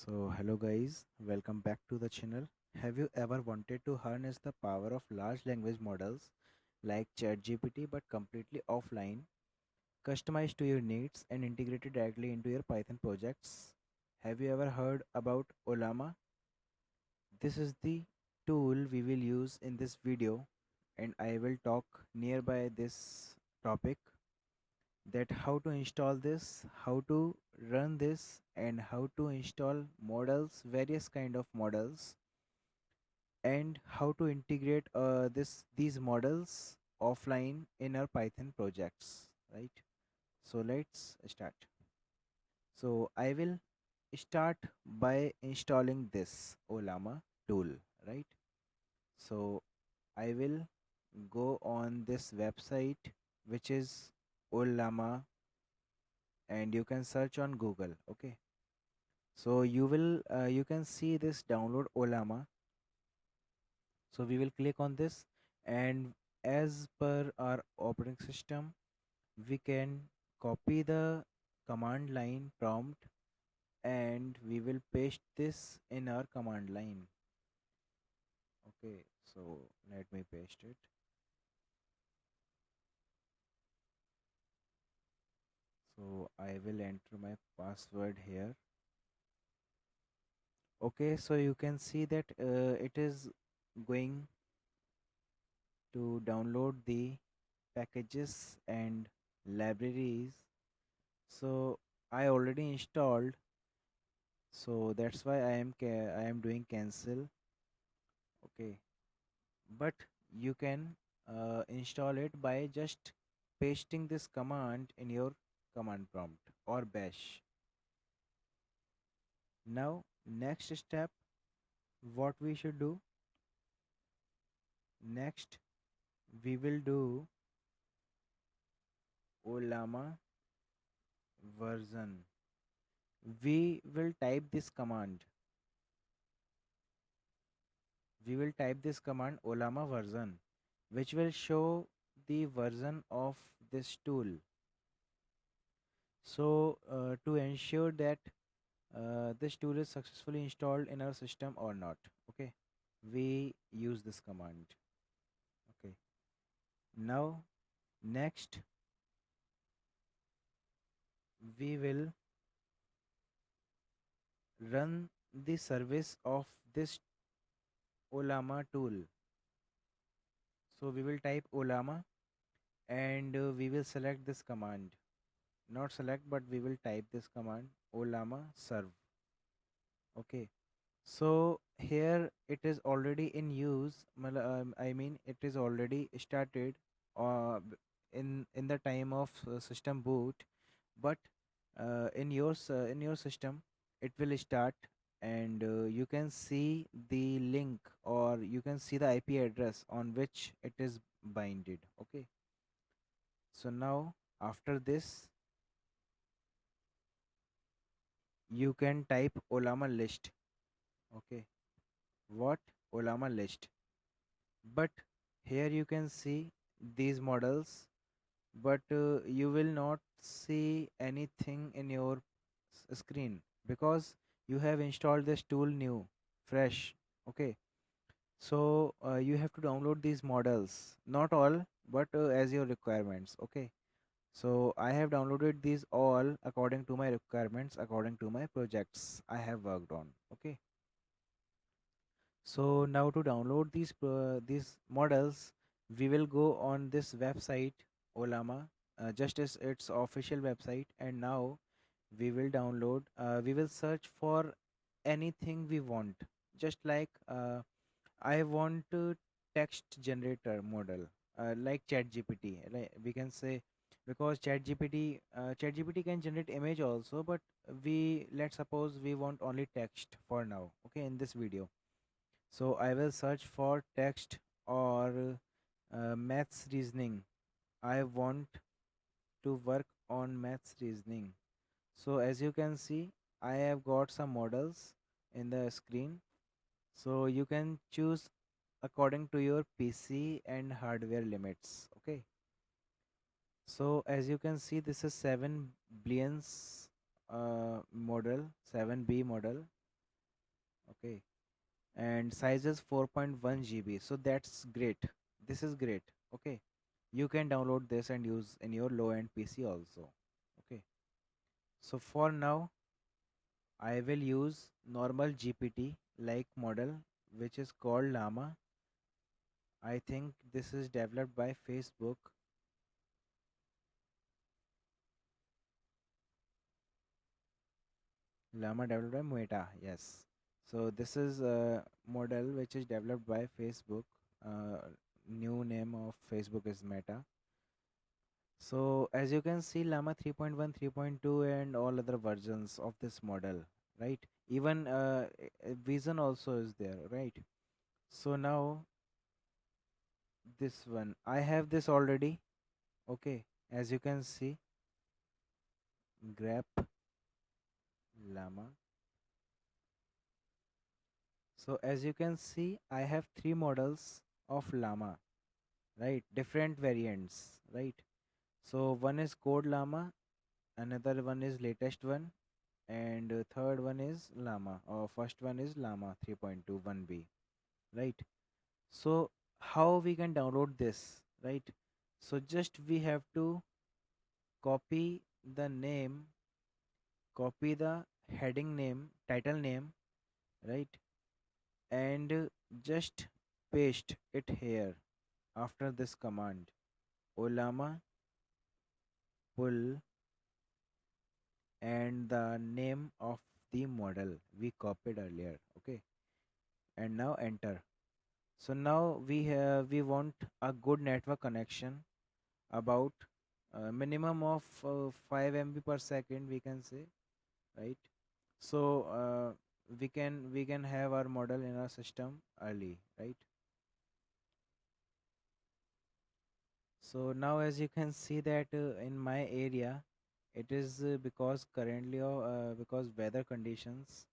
Hello guys, welcome back to the channel. Have you ever wanted to harness the power of large language models like ChatGPT but completely offline, customized to your needs and integrated directly into your Python projects? Have you ever heard about Olama? This is the tool we will use in this video, and I will talk nearby this topic, that how to install this, how to run this, and how to install models, various kind of models, and how to integrate these models offline in our Python projects, right? So let's start. So I will start by installing this Olama tool, right? So I will go on this website, which is Olama, and you can search on Google. Okay, so you can see this download Olama. So we will click on this, and as per our operating system, we can copy the command line prompt and we will paste this in our command line. Okay, so let me paste it. So I will enter my password here. Okay, so you can see that it is going to download the packages and libraries. So I already installed, so that's why I am doing cancel. Okay, but you can install it by just pasting this command in your command prompt or bash. Now next step, what we should do next, we will do Olama version. We will type this command. We will type this command Olama version, which will show the version of this tool. So to ensure that this tool is successfully installed in our system or not, okay, we use this command. Okay, now next we will run the service of this Olama tool. So we will type Olama, and we will select this command, not select, but we will type this command Olama serve. Okay, so here it is already in use. I mean it is already started in the time of system boot, but in your system it will start, and you can see the link, or you can see the IP address on which it is binded. Okay, so now after this you can type Olama list. Okay, what? Olama list. But here you can see these models, but you will not see anything in your screen because you have installed this tool new, fresh. Okay, so you have to download these models, not all, but as your requirements. Okay, so I have downloaded these all according to my requirements, according to my projects I have worked on. Okay, so now to download these models, we will go on this website Olama, just as its official website, and now we will download. We will search for anything we want, just like I want to text generator model, like ChatGPT. Like we can say, because ChatGPT can generate image also, but let's suppose we want only text for now. Okay, in this video, so I will search for text or maths reasoning. I want to work on maths reasoning. So as you can see, I have got some models in the screen. So you can choose according to your PC and hardware limits. Okay. So as you can see, this is 7 billions model, 7B model. Okay, and size is 4.1 GB. So that's great. This is great. Okay, you can download this and use in your low end PC also. Okay, so for now I will use normal GPT like model which is called Llama. I think this is developed by Facebook. Llama developed by Meta, yes. So this is a model which is developed by Facebook. New name of Facebook is Meta. So as you can see, Llama 3.1, 3.2, and all other versions of this model, right? Even Vision also is there, right? So now this one, I have this already. Okay, as you can see, grep llama. So as you can see, I have three models of llama, right? Different variants, right? So one is code llama, another one is latest one, and third one is llama, or first one is llama 3.2 1b, right? So how we can download this, right? So just we have to copy the name, copy the heading name, title name, right? And just paste it here after this command. Olama pull and the name of the model we copied earlier. Okay, and now enter. So now we want a good network connection, about minimum of 5 MB per second, we can say, right? So we can have our model in our system early, right? So now as you can see that in my area, it is because currently because weather conditions.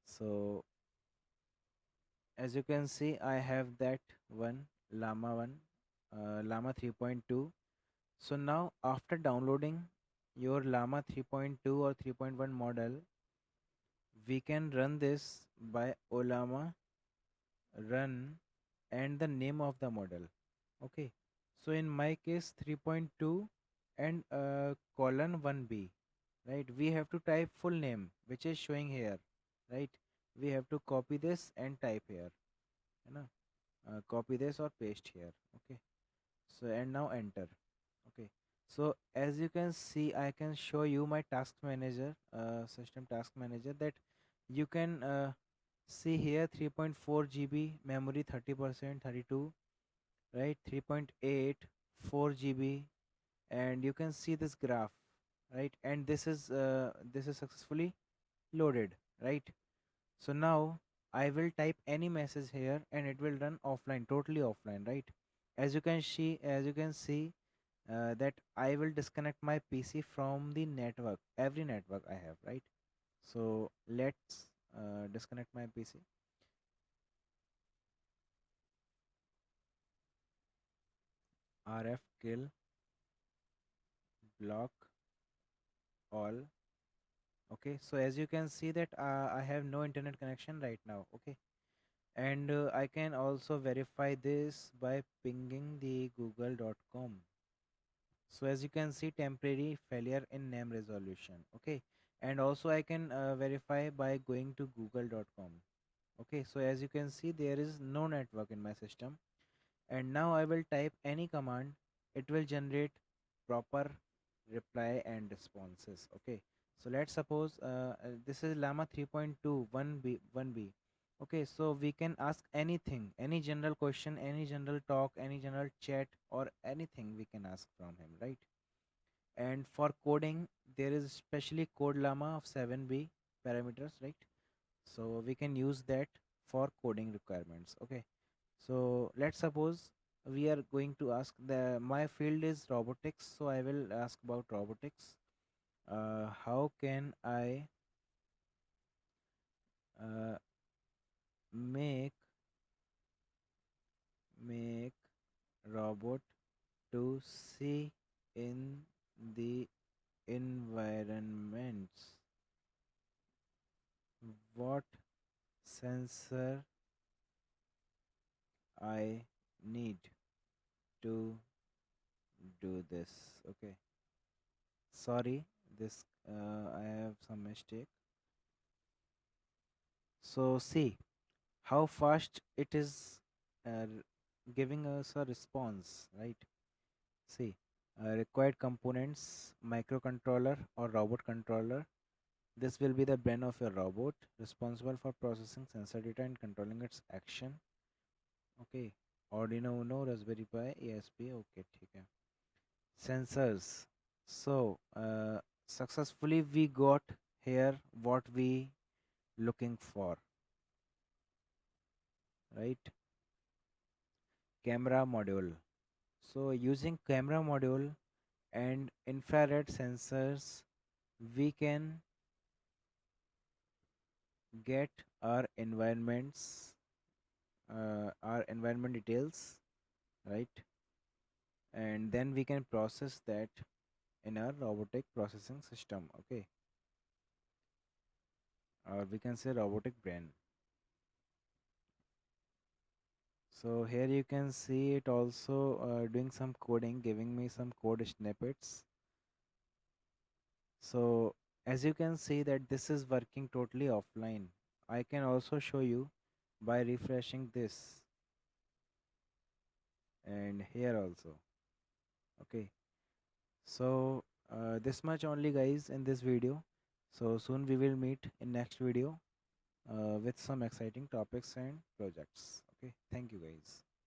So as you can see, I have that one, llama 1, llama 3.2. So now after downloading your llama 3.2 or 3.1 model, we can run this by olama run and the name of the model. Okay, so in my case 3.2 and colon 1b, right? We have to type full name which is showing here, right? We have to copy this and type here, you know, copy this or paste here. Okay, so and now enter. Okay, so as you can see, I can show you my task manager, system task manager, that you can see here 3.4 GB memory, 30%, 32, right? 3.8, 4 GB, and you can see this graph, right? And this is successfully loaded, right? So now I will type any message here and it will run offline, totally offline, right? As you can see that I will disconnect my PC from the network, every network I have, right? So let's disconnect my PC. RF kill block all. Okay, so as you can see that I have no internet connection right now. Okay, and I can also verify this by pinging the google.com. So as you can see, temporary failure in name resolution. Okay, and also I can verify by going to google.com. Okay, so as you can see, there is no network in my system, and now I will type any command, it will generate proper reply and responses. Okay, so let's suppose this is llama 3.2 1b 1b. Okay, so we can ask anything, any general question, any general talk, any general chat, or anything we can ask from him, right? And for coding, there is specially code llama of 7b parameters, right? So we can use that for coding requirements. Okay, so let's suppose we are going to ask, the my field is robotics, so I will ask about robotics. How can I uh, make make robot to see in the environments? What sensor I need to do this. Okay, sorry, this I have some mistake. So see how fast it is giving us a response, right? See, required components, microcontroller or robot controller. This will be the brain of your robot, responsible for processing sensor data and controlling its action. Okay, Arduino Uno, Raspberry Pi, ESP. Okay, ठीक है. Sensors. So, successfully we got here what we looking for, right? Camera module. So, using camera module and infrared sensors, we can get our environment details, right? And then we can process that in our robotic processing system, okay? Or we can say robotic brain. So here you can see it also doing some coding, giving me some code snippets. So as you can see that this is working totally offline. I can also show you by refreshing this and here also. Okay, so this much only guys in this video. So soon we will meet in next video with some exciting topics and projects. Okay, thank you guys.